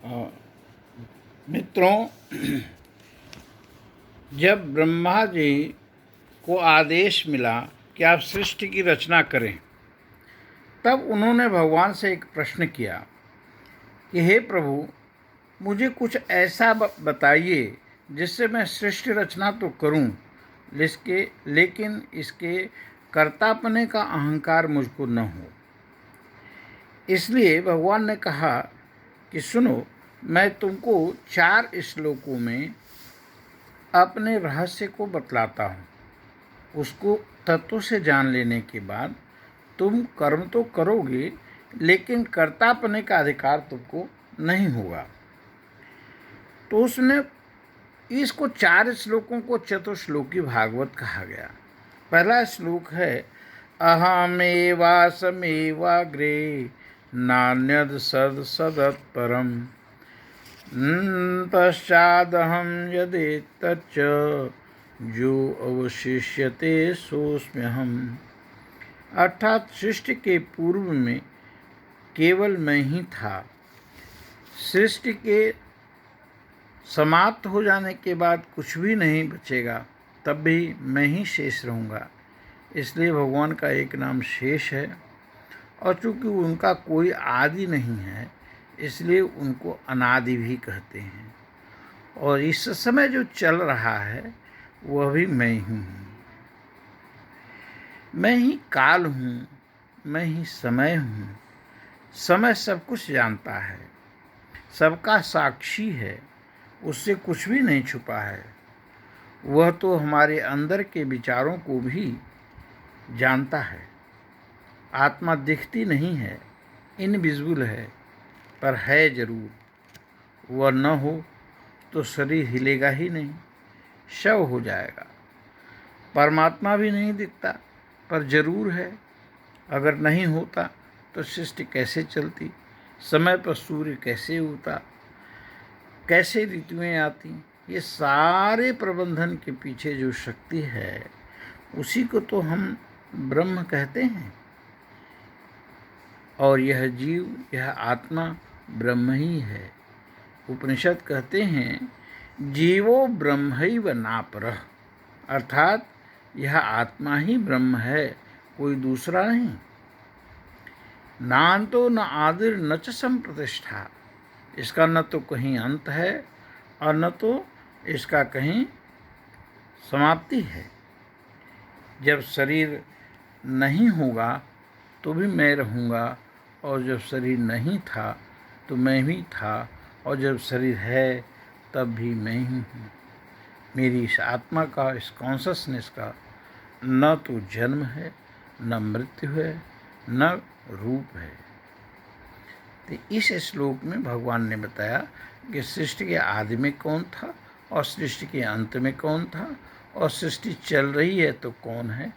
अ, मित्रों, जब ब्रह्मा जी को आदेश मिला कि आप सृष्टि की रचना करें, तब उन्होंने भगवान से एक प्रश्न किया कि हे प्रभु, मुझे कुछ ऐसा बताइए जिससे मैं सृष्टि रचना तो करूं, लेकिन इसके कर्तापने का अहंकार मुझको न हो। इसलिए भगवान ने कहा कि सुनो, मैं तुमको 4 श्लोकों में अपने रहस्य को बतलाता हूँ। उसको तत्व से जान लेने के बाद तुम कर्म तो करोगे, लेकिन कर्तापने का अधिकार तुमको नहीं होगा। तो उसने इसको 4 श्लोकों को चतुश्लोकी भागवत कहा गया। पहला श्लोक है अहमेवासमेवाग्रे नान्यद सदसदत्परम पश्चादहं यदेतच्च जो अवशिष्यते सोऽस्म्यहम्। अर्थात सृष्टि के पूर्व में केवल मैं ही था। सृष्टि के समाप्त हो जाने के बाद कुछ भी नहीं बचेगा, तब भी मैं ही शेष रहूँगा। इसलिए भगवान का एक नाम शेष है, और चूँकि उनका कोई आदि नहीं है, इसलिए उनको अनादि भी कहते हैं। और इस समय जो चल रहा है वह भी मैं ही हूँ। मैं ही काल हूँ, मैं ही समय हूँ। समय सब कुछ जानता है, सबका साक्षी है, उससे कुछ भी नहीं छुपा है। वह तो हमारे अंदर के विचारों को भी जानता है। आत्मा दिखती नहीं है, इनविजिबल है, पर है जरूर। वह न हो तो शरीर हिलेगा ही नहीं, शव हो जाएगा। परमात्मा भी नहीं दिखता, पर जरूर है। अगर नहीं होता तो सृष्टि कैसे चलती, समय पर सूर्य कैसे उगता, कैसे ऋतुएं आती। ये सारे प्रबंधन के पीछे जो शक्ति है, उसी को तो हम ब्रह्म कहते हैं। और यह जीव, यह आत्मा ब्रह्म ही है। उपनिषद कहते हैं जीवो ब्रह्मैव नापरः, अर्थात यह आत्मा ही ब्रह्म है, कोई दूसरा नहीं। नान्तो न आदिर न च संप्रतिष्ठा, इसका न तो कहीं अंत है और न तो इसका कहीं समाप्ति है। जब शरीर नहीं होगा तो भी मैं रहूँगा, और जब शरीर नहीं था तो मैं भी था, और जब शरीर है तब भी मैं ही हूँ। मेरी इस आत्मा का, इस कॉन्शसनेस का न तो जन्म है, न मृत्यु है, न रूप है। तो इस श्लोक में भगवान ने बताया कि सृष्टि के आदि में कौन था और सृष्टि के अंत में कौन था, और सृष्टि चल रही है तो कौन है।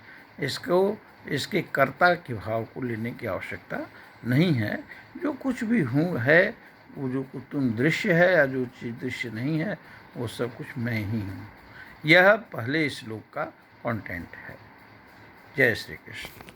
इसके कर्ता के भाव को लेने की आवश्यकता नहीं है। जो कुछ भी है, वो जो कुछ तुम दृश्य है या जो चीज़ दृश्य नहीं है, वो सब कुछ मैं ही हूँ। यह पहले श्लोक का कंटेंट है। जय श्री कृष्ण।